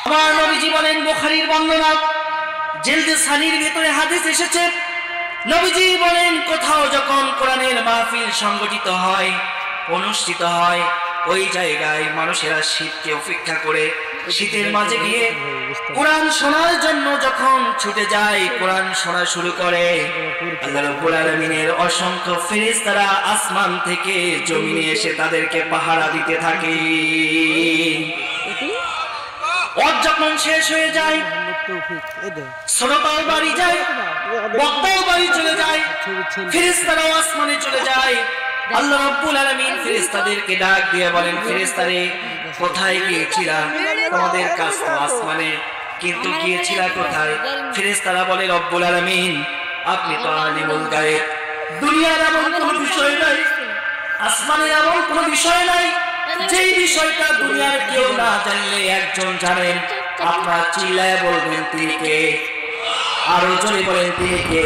আমার নবীজি বলেন, বুখারীর বর্ণনা জিলদে সানির ভিতরে হাদিস এসেছে, নবীজি বলেন কোথাও যখন কোরআনের মাহফিল সংগঠিত হয়, অনুষ্ঠিত হয়, ওই জায়গায় মানুষেরা শীতকে উপেক্ষা করে শীতের মাঝে গিয়ে কোরআন শোনার জন্য যখন ছুটে যায়, কোরআন শোনা শুরু করে, আল্লাহ রাব্বুল আলামিনের অসংখ্য ফেরেশতারা আসমান থেকে জমিনে এসে তাদেরকে পাহারা দিতে থাকে। ওয়াজ যখন শেষ হয়ে যায়, শ্রোতাও বাড়ি যায়, বক্তাও বাড়ি চলে যায়, ফেরেশতারাও আসমানে চলে যায়। আল্লাহ রাব্বুল আলামিন ফেরেশতাদেরকে ডাক দিয়ে বলেন, ফেরেশতারে কোথায় গিয়েছিলা? তোমাদের কাজ তো আসমানে, কিন্তু গিয়েছিলা কোথায়? ফেরেশতারা বলে, রব্বুল আলামিন আপনি তো আলিমুল গায়ব, দুনিয়ার এমন কোনো বিষয় নাই, আসমানের এমন কোনো বিষয় নাই যেই বিষয়টা দুনিয়ার কেউ না জানলে একজন জানেন। আপনারা চিল্লায় বলবেন তিনি কে? আরো জোরে বলেন তিনি কে?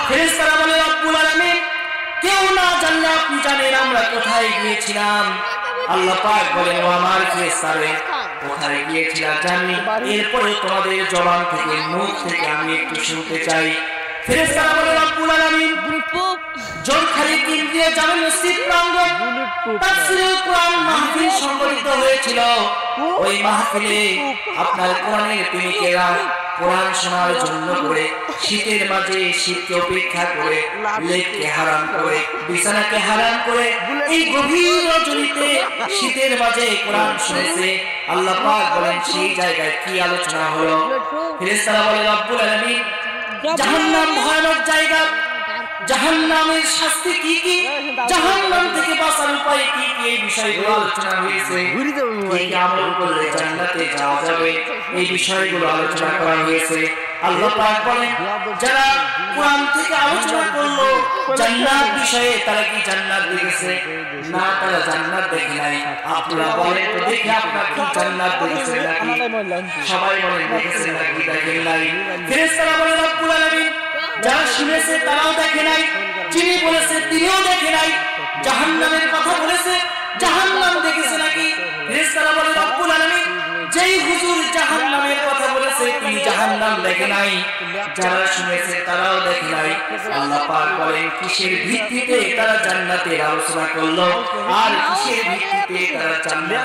ফেরেশতারা বলে, রব্বুল আলামিন কেউ না জানলে আপনি জানেন আমরা কোথায় গিয়েছিলাম। আল্লাহ পাক বলেন, ও আমার ফেরেশতারা কোথায় গিয়েছিলাম জানি, এরপরে তোমাদের জবান থেকে মুখ থেকে আমি একটু শুনতে চাই। ফেরেশতারা বলে, রব্বুল আলামিন জোরখালি দিন দিয়ে জামে মসজিদ প্রাঙ্গণ তাফসীরুল কোরআন মাহফিল সংগঠিত হয়েছিল। ওই মাহফিলে আপনার কোরআনের প্রেমিকেরা কোরআন শোনার জন্য করে শীতের মাঝে শীতকে উপেক্ষা করে, লেককে হারাম করে, বিছানাকে হারাম করে এই গভীর রজনীতে শীতের মাঝে কোরআন শুনেছে। আল্লাহ পাক বলেন, সেই জায়গায় কি আলোচনা হলো? ফেরেশতারা বলে, রব্বুল আলামিন জাহান্নাম ভয়ানক জায়গা, জাহান্নামের শাস্তি কি কি, জাহান্নাম থেকে বাঁচার উপায় কি কি, এই বিষয়গুলো আলোচনা হয়েছে। কি আমল করলে জান্নাতে যাওয়া যাবে, এই বিষয়গুলো আলোচনা করা হয়েছে। আল্লাহ পাক বলেন, যারা কোরআন থেকে আলোচনা করলো জান্নাত বিষয়ে, তারা কি জান্নাত দেখেছে? না, তারা জান্নাত দেখে নাই। আপনারা বলেন তো দেখি, আপনারা কি জান্নাত দেখেছেন নাকি? সবাই বলেন দেখেছেন নাকি দেখেন নাই? ফেরেশতারা বলে, রব্বুল আলামিন যারা শুনেছে তারাও দেখে নাই, যিনি বলেছে তিনিও দেখে নাই। জাহান্নামের কথা বলেছে, জাহান্নাম দেখেছে নাকি? ফেরেশতারা বলে, রব্বুল আলামিন যেই হুজুর জাহান্নামের কথা বলেছে তিনি জাহান্নাম দেখে নাই, যারা শুনেছে তারাও দেখে নাই। আল্লাহ পাক বলেন, কিসের ভিত্তিতে তারা জান্নাতের আলোচনা করলো আর কিসের ভিত্তিতে তারা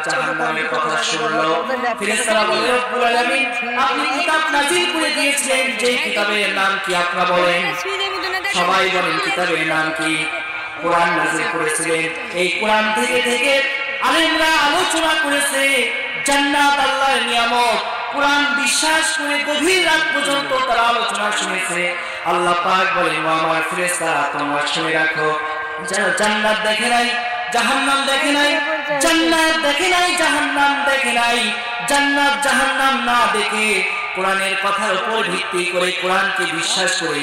জাহান্নামের কথা শুনলো? ফেরেশতারা বলে, রব্বুল আলামিন আপনি কিতাব নাযিল করে দিয়েছিলেন, যে কিতাবের নাম কি আপনারা বলেন? সবাই বলেন কিতাবের নাম কি? কোরআন নাযিল করেছিলেন। এই কোরআন থেকে থেকে আলেমরা আলোচনা করেছে জান্নাত আল্লাহর নিয়ামত, কোরআন বিশ্বাস করে গভীর রাত পর্যন্ত তারা আলোচনা শুনেছে। আল্লাহ পাক বলেন, ও আমার ফেরেশতারা তোমরা শুনে রাখো, যারা জান্নাত দেখে নাই, জাহান্নাম দেখে নাই, জান্নাত দেখে নাই, জাহান্নাম দেখে নাই, জান্নাত জাহান্নাম না দেখে কোরআনের কথার উপর ভিত্তি করে, কোরআনকে বিশ্বাস করে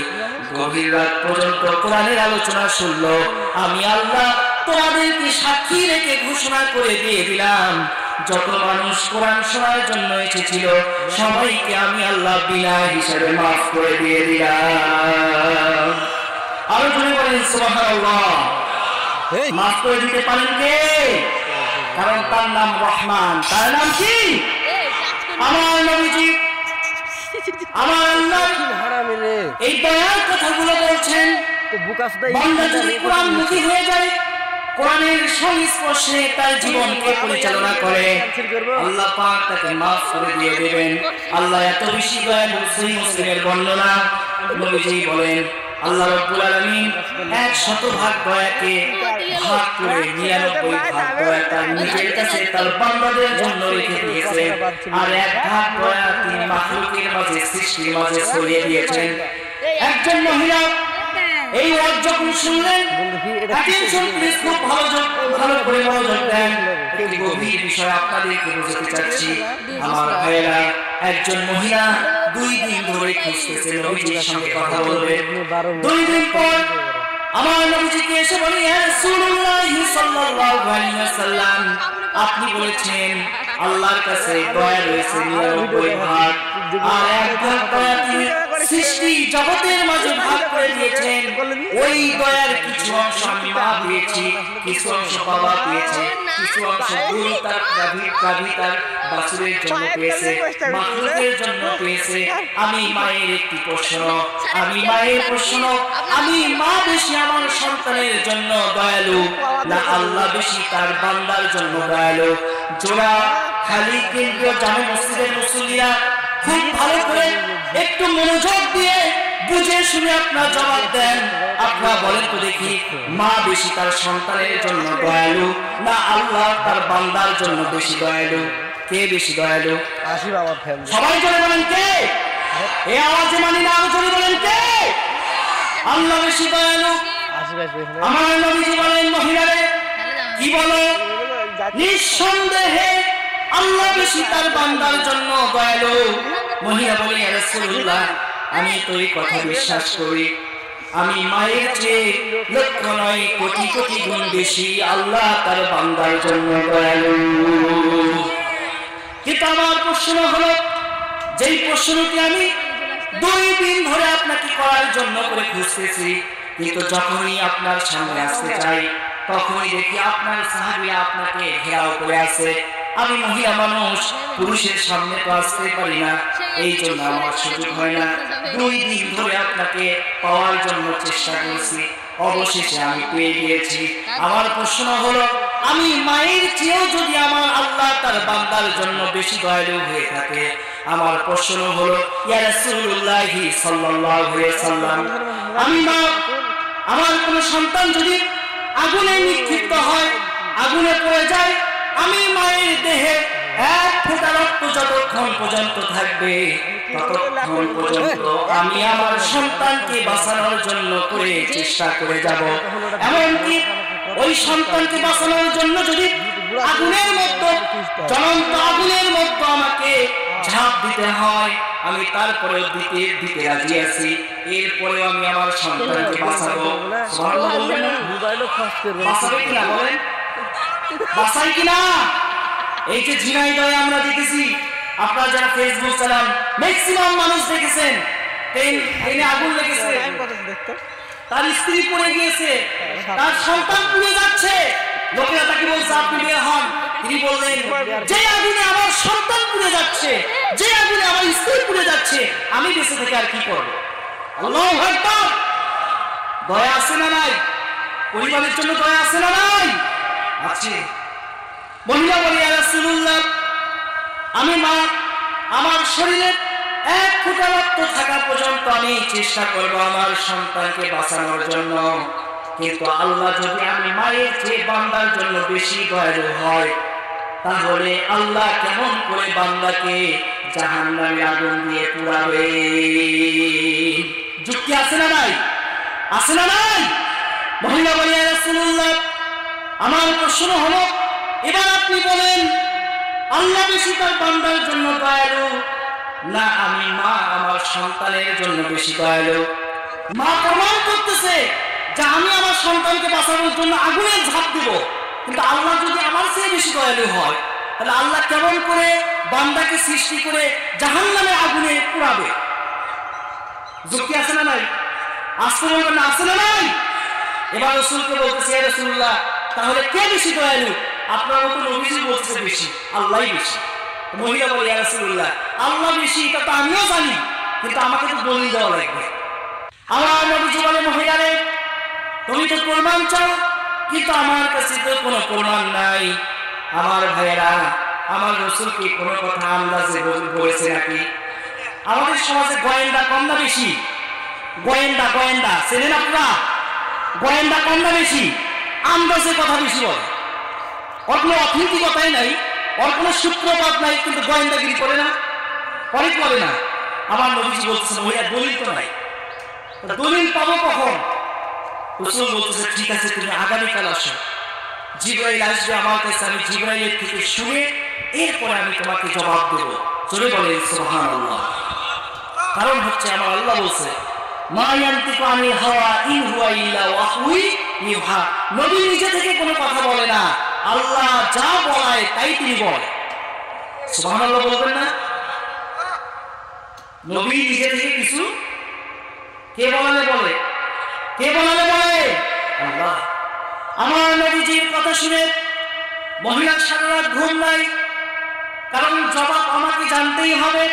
গভীর রাত পর্যন্ত কোরআনের আলোচনা শুনলো, আমি আল্লাহ তোমাদেরকে সাক্ষী রেখে ঘোষণা করে দিয়ে দিলাম, যত মানুষ কোরআন শোনার জন্য এসেছিল সবাইকে আমি আল্লাহ বিনা হিসাবে মাফ করে দিয়ে দিলাম। আরো জোরে বলেন সুবহানাল্লাহ। মাফ করে দিতে পারেন কে? কারণ তার নাম রহমান। তার নাম কি? আমার নবীজি, আমার আল্লাহ এই দয়ার কথাগুলো বলছেন। বান্দা যদি কোরআনমুখী হয়ে যায়, কোরআনের সংস্পর্শে তার জীবনকে পরিচালনা করে, আল্লাহ পাক তাকে মাফ করে দিয়ে দেবেন। আল্লাহ এত বেশি দয়ালু। সহিহ মুসলিমের বর্ণনা, নবীজি বলেন, আল্লাহ রাব্বুল আলামিন 100 ভাগ দয়াকে ভাগ করে 99 ভাগ দয়া তার নিজের কাছে তার বান্দাদের জন্য রেখে দিয়েছেন, আর 1 ভাগ দয়া তিনি মাখলুকের মাঝে, সৃষ্টির মাঝে ছড়িয়ে দিয়েছেন। একজন মহিলা এই ওয়াজ যখন শুনলেন, অ্যাটেনশন প্লিজ, খুব ভালো করে মনোযোগ দেন। একটি গভীর বিষয় আপনাদেরকে বোঝাতে চাচ্ছি আমার ভাইয়েরা। একজন মহিলা 2 দিন ধরে খুঁজতেছে নবীজির সঙ্গে কথা বলবে। 2 দিন পর আমার নবীজিকে এসে বলে, ইয়া রাসূলুল্লাহ সাল্লাল্লাহু আলাইহি ওয়াসাল্লাম আপনি বলেছেন আল্লাহর কাছে দয়া রয়েছে 99 ভাগ, আর 1 ভাগ দয়া তিনি সৃষ্টি জগতের মাঝে ভাগ করে দিয়েছেন, ওই দয়ার কিছু অংশ আমি মা পেয়েছি, কিছু অংশ বাবা পেয়েছে, কিছু অংশ গরু তার তার বাছুরের জন্য পেয়েছে, মাখলুকের জন্য পেয়েছে। আমি মায়ের একটি প্রশ্ন, আমি মায়ের প্রশ্ন, আমি মা বেশি আমার সন্তানের জন্য দয়ালু না আল্লাহ বেশি তার বান্দার জন্য দয়ালু? জোড়া খালি কেন্দ্রীয় জামে মসজিদের মুসল্লিরা খুব ভালো করে একটু মনোযোগ দিয়ে বুঝে শুনে আপনার জবাব দেন। আপনারা বলেন তো দেখি, মা বেশি তার সন্তানের জন্য দয়ালু না আল্লাহ তার বান্দার জন্য বেশি দয়ালু? কে বেশি দয়ালু? সবাই জোরে বলেন কে? এই আওয়াজে মানি না, আরো জোরে বলেন কে? আল্লাহ বেশি দয়ালু। আমার নবীজি বলেন, মহিলারে কি বলো? নিঃসন্দেহে আল্লাহ বেশি তার বান্দার জন্য দয়ালু। মহিলা বলে, ইয়া রাসূলুল্লাহ, আমি তো এই কথা বিশ্বাস করি, আমি মায়ের চেয়ে লক্ষ নয় কোটি কোটি গুণ বেশি আল্লাহ তার বান্দার জন্য দয়ালু। কিন্তু আমার প্রশ্ন হলো, যেই প্রশ্নটি আমি 2 দিন ধরে আপনাকে করার জন্য করে খুঁজতেছি, কিন্তু যখনই আপনার সামনে আসতে চাই তখনই দেখি আপনার সাহাবীরা আপনাকে ঘেরাও করে আছে। আমি মহিলা মানুষ, পুরুষের সামনে তো আসতে পারি না, এই জন্য আমার সুযোগ হয় না। 2 দিন ধরে আপনাকে পাওয়ার জন্য চেষ্টা করছি, অবশেষে আমি পেয়ে গিয়েছি। আমার প্রশ্ন হলো, আমি মায়ের চেয়েও যদি আমার আল্লাহ তার বান্দার জন্য বেশি দয়ালু হয়ে থাকে, আমার প্রশ্ন হলো, ইয়া রাসূলুল্লাহ সাল্লাল্লাহু আলাইহি সাল্লাম, আমি মা, আমার কোন সন্তান যদি আগুনে নিক্ষিপ্ত হয়, আগুনে পড়ে যায়, আমি মায়ের দেহে 1 ফোঁটা রক্ত যতক্ষণ পর্যন্ত থাকবে ততক্ষণ পর্যন্ত আমি আমার সন্তানকে বাঁচানোর জন্য করে চেষ্টা করে যাব। এমনকি ওই সন্তানকে বাঁচানোর জন্য যদি আগুনের মধ্যে, জ্বলন্ত আগুনের মধ্যে আমাকে ঝাঁপ দিতে হয়, আমি তারপরে দিতে রাজি আছি। এরপরেও আমি আমার সন্তানকে বাঁচাবো। বাঁচাবে কিনা বলেন? বাঁচাই কিনা? এই যে ঝিনাইদহে আমরা দেখেছি, আপনারা যারা ফেসবুক চালান ম্যাক্সিমাম মানুষ দেখেছেন, ট্রেনে আগুন লেগেছে, তার স্ত্রী পড়ে গিয়েছে, তার সন্তান পুড়ে যাচ্ছে, লোকেরা তাকে বলছে আপনি বের হন। তিনি বললেন, যে আগুনে আমার সন্তান পুড়ে যাচ্ছে, যে আগুনে আমার স্ত্রী পুড়ে যাচ্ছে, আমি বেঁচে থেকে আর কি করব? আল্লাহু আকবার। দয়া আছে না নাই? পরিবারের জন্য দয়া আছে না নাই? আছে। মহিলা বলি, ইয়া রাসূলুল্লাহ, আমি মা, আমার শরীরে 1 ফোঁটা রক্ত থাকা পর্যন্ত আমি চেষ্টা করব আমার সন্তানকে বাঁচানোর জন্য। কিন্তু আল্লাহ যদি আমি মায়ের চেয়ে বান্দার জন্য বেশি দয়ালু হয়, তাহলে আল্লাহ কেমন করে বান্দাকে জাহান্নামের আগুন দিয়ে পুড়াবে? যুক্তি আছে না নাই? আছে না নাই? মহিলা বলি, ইয়া রাসূলুল্লাহ, আমার প্রশ্ন হলো, এবার আপনি বলেন, আল্লাহ বেশি তার বান্দার জন্য দয়ালু না আমি মা আমার সন্তানের জন্য বেশি দয়ালু? মা প্রমাণ করতেছে যে আমি আমার সন্তানকে বাঁচানোর জন্য আগুনে ঝাঁপ দিব, কিন্তু আল্লাহ যদি আমার চেয়ে বেশি দয়ালু হয়, তাহলে আল্লাহ কেমন করে বান্দাকে সৃষ্টি করে জাহান্নামের আগুনে পুড়াবে? যুক্তি আছে না নাই? আসতে বলবেন না, আছে না নাই? এবার রাসূলকে বলতেছে, ইয়া রাসূলুল্লাহ, তাহলে কে বেশি দয়ালু? আপনার মতো নবীজি বলতেছে বেশি, আল্লাহই বেশি। মহিলা বলে, ইয়া রাসূলুল্লাহ, আল্লাহ বেশি এটা তো আমিও জানি, কিন্তু আমাকে তো দলিল দেওয়া লাগবে। আমার নবীজি বলে, মহিলারে, তুমি তো প্রমাণ চাও, কিন্তু আমার কাছে তো কোনো প্রমাণ নাই। আমার ভাইয়েরা, আমার রাসূল কি কোনো কথা আন্দাজে বলেছে নাকি? আমাদের সমাজে গোয়েন্দা কম না বেশি? গোয়েন্দা চেনেন আপনারা? গোয়েন্দা কম না বেশি? আন্দাজে কথা বেশি বলে, ওর কোনো অথেন্টিকতাই নাই, ওর কোনো সূত্রপাত নাই, কিন্তু গোয়েন্দাগিরি করে না, করে না। আমার নবীজি বলতেছে, মহিলা দলিল তো নাই, দলিল পাবো কখন? রাসূল বলতেছে, ঠিক আছে, তুমি আগামীকাল আসো, জিবরাইল আসবে আমার কাছে, আমি জিবরাইলের থেকে শুনে এরপরে আমি তোমাকে জবাব দেব। চলে বলে সুবহানাল্লাহ। কারণ হচ্ছে আমার আল্লাহ বলছে, মা ইয়ানতিকু আনিল হাওয়া ইন হুয়া ইল্লা ওয়াহয়ুন ইউহা। নবী নিজে থেকে কোনো কথা বলে না, আল্লাহ যা বলায় তাই তিনি বলেন। সুবহানাল্লাহ বলবেন না? নবী নিজে থেকে কিছু কে বলালে বলে? কে বলালে বলে? আল্লাহ। আমার নবীজির কথা শুনে মহিলা সারা রাত ঘুম নাই, কারণ জবাব আমাকে জানতেই হবে।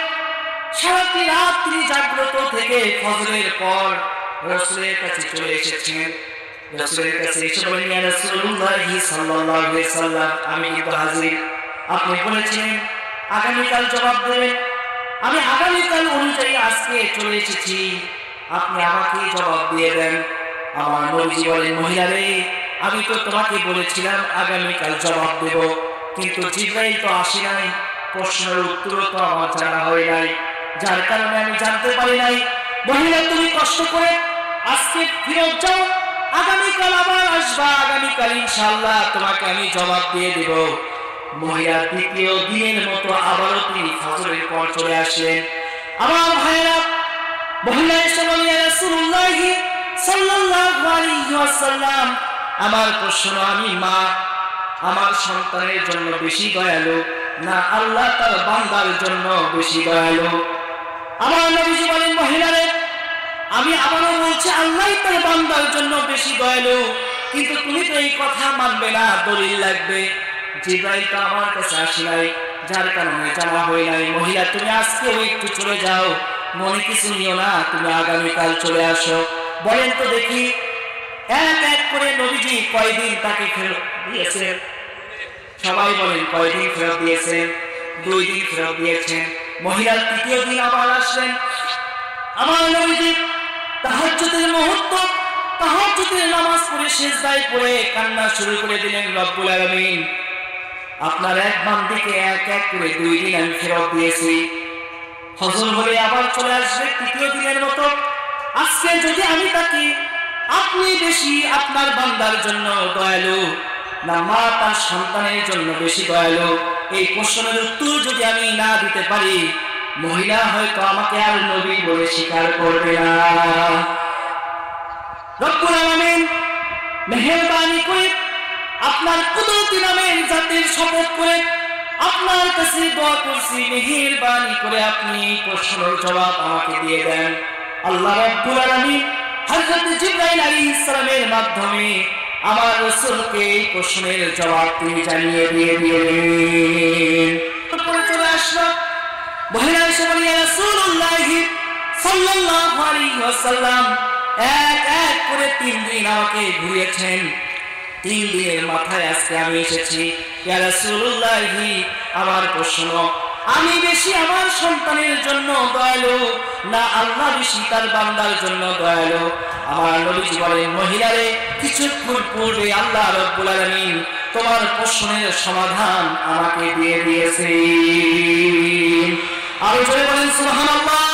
সারাটি রাত তিনি জাগ্রত থেকে ফজরের পর রাসূলের কাছে চলে এসেছেন। রাসূলের কাছে এসে বলেন, ইয়া রাসূলুল্লাহ সাল্লাল্লাহু আলাইহি সাল্লাম, আমি কিন্তু হাজির। আপনি বলেছিলেন আগামীকাল জবাব দেবেন, আমি আগামীকাল অনুযায়ী আজকে চলে এসেছি, আপনি আমাকে জবাব দিয়ে দেন। আমার নবীজি বলেন, মহিলা রে, আমি তো তোমাকে বলেছিলাম আগামীকাল জবাব দেব, কিন্তু জিবরাইল তো আসে নাই, প্রশ্নের উত্তর তো আমার জানা হয় নাই, যার কারণে আমি জানতে পারি নাই। মহিলা, তুমি কষ্ট করে আজকে ফিরত যাও, আগামীকাল আবার আসবা, আগামীকাল ইনশাআল্লাহ তোমাকে আমি জবাব দিয়ে দেব। মহিলা দ্বিতীয় দিনের মতো আবারও তিনি ফজরের পর চলে আসলেন। আমার ভাইরা, মহিলা এসে বলেন, ইয়া রাসূলুল্লাহ সাল্লাল্লাহু আলাইহি ওয়াসাল্লাম, আমার প্রশ্ন, আমি মা, আমার সন্তানের জন্য বেশি দয়ালু না আল্লাহ তার বান্দার জন্য বেশি দয়ালু? আমার নবীজি বলেন, মহিলারে, আমি আবারও বলছি, আল্লাহ তার বান্দার জন্য বেশি দয়ালু, কিন্তু তুমি তো এই কথা মানবে না, দলিল লাগবে। জিবরাইল তো আমার কাছে আসে নাই, যার কারণে জানা হয় নাই। মহিলা, তুমি আজকেও একটু চলে যাও, মনে কিছু নিও না, তুমি আগামীকাল চলে আসো। বলেন তো দেখি, এক এক করে নবীজি কয়দিন তাকে ফেরত দিয়েছেন? সবাই বলেন, কয়দিন ফেরত দিয়েছেন? 2 দিন ফেরত দিয়েছেন। মহিলার তৃতীয় দিন আবার আসলেন। আমার নবীজি তাহাজ্জুদের মুহূর্ত, তাহাজ্জুদের নামাজ পড়ে সিজদায় পড়ে কান্না শুরু করে দিলেন, রব্বুল আলামিন, আপনার এক বান্দিকে এক এক করে 2 দিন আমি ফেরত দিয়েছি, ফজর হলে আবার চলে আসবে তৃতীয় দিনের মতো। আজকে যদি আমি তাকে, আপনি বেশি আপনার বান্দার জন্য দয়ালু না মা তার সন্তানের জন্য বেশি দয়ালু? এই প্রশ্নের উত্তর যদি আমি না দিতে পারি, মহিলা হয়তো আমাকে আর নবী বলে স্বীকার করবে না। রব্বুল আলামিন মেহেরবানি করে, আপনার কুদরতি নামের জাতের শপথ করে আপনার কাছে দোয়া করছি, মেহেরবানি করে আপনি এই প্রশ্নের জবাব আমাকে দিয়ে দেন। আল্লাহ রাব্বুল আলামিন হযরত জিবরাইল আলাইহিস সালামের মাধ্যমে আমার রাসূলকে এই প্রশ্নের জবাব তিনি জানিয়ে দিয়ে দিলেন। তারপরে চলে আসলো মহিলা এসে বলল, ইয়া রাসূলুল্লাহ সাল্লাল্লাহু আলাইহি ওয়াসাল্লাম, এক এক করে 3 দিন আমাকে ঘুরিয়েছেন, 3 দিনের মাথায় আজকে আমি এসেছি। ইয়া রাসূলুল্লাহ, আমার প্রশ্ন, আমি বেশি আমার সন্তানের জন্য দয়ালু না আল্লাহ বেশি তার বান্দার জন্য দয়ালু? আমার নবীজি বলেন, মহিলারে, কিছুক্ষণ পূর্বে আল্লাহ রাব্বুল আলামিন তোমার প্রশ্নের সমাধান আমাকে দিয়ে দিয়েছেন। আরো জোরে বলেন সুবহানাল্লাহ।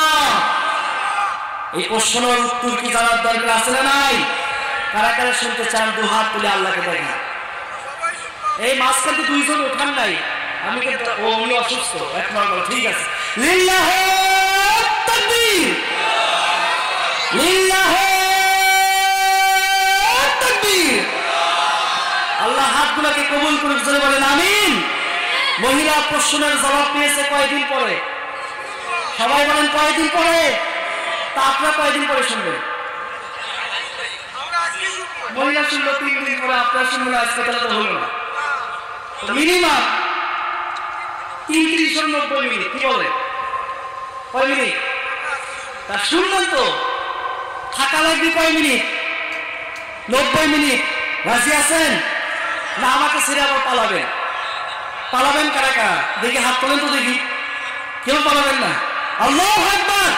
এই প্রশ্নের উত্তর কি জানার দরকার আছে না নাই? কারা কারা শুনতে চান 2 হাত তুলে আল্লাহকে দেখা। এই মাঝখানে 2 জন ওঠান নাই, আমি কিন্তু উনি অসুস্থ, একবার বলো, ঠিক আছে, লিল্লাহি তাকবীর, লিল্লাহি তাকবীর। আল্লাহ হাতগুলোকে কবুল করুক, জোরে বলেন আমিন। মহিলা প্রশ্নের জবাব পেয়েছে কয়দিন পরে? সবাই বলেন কয়দিন পরে? তা আপনারা কয়দিন পরে শুনবেন? মহিলা শুনলো 3 দিন পরে, আপনারা শুনবেন আজকে, তাহলে তো হলো না। মিনিমাম 30-90 মিনিট, কি বলে? কয় মিনিট? তা শুনবেন তো, থাকা লাগবে কয় মিনিট? 90 মিনিট। রাজি আছেন না? আমাকে ছেড়ে আবার পালাবেন? পালাবেন কারা কারা? দেখি হাত তোলেন তো দেখি। কেউ পালাবেন না? আল্লাহু আকবার।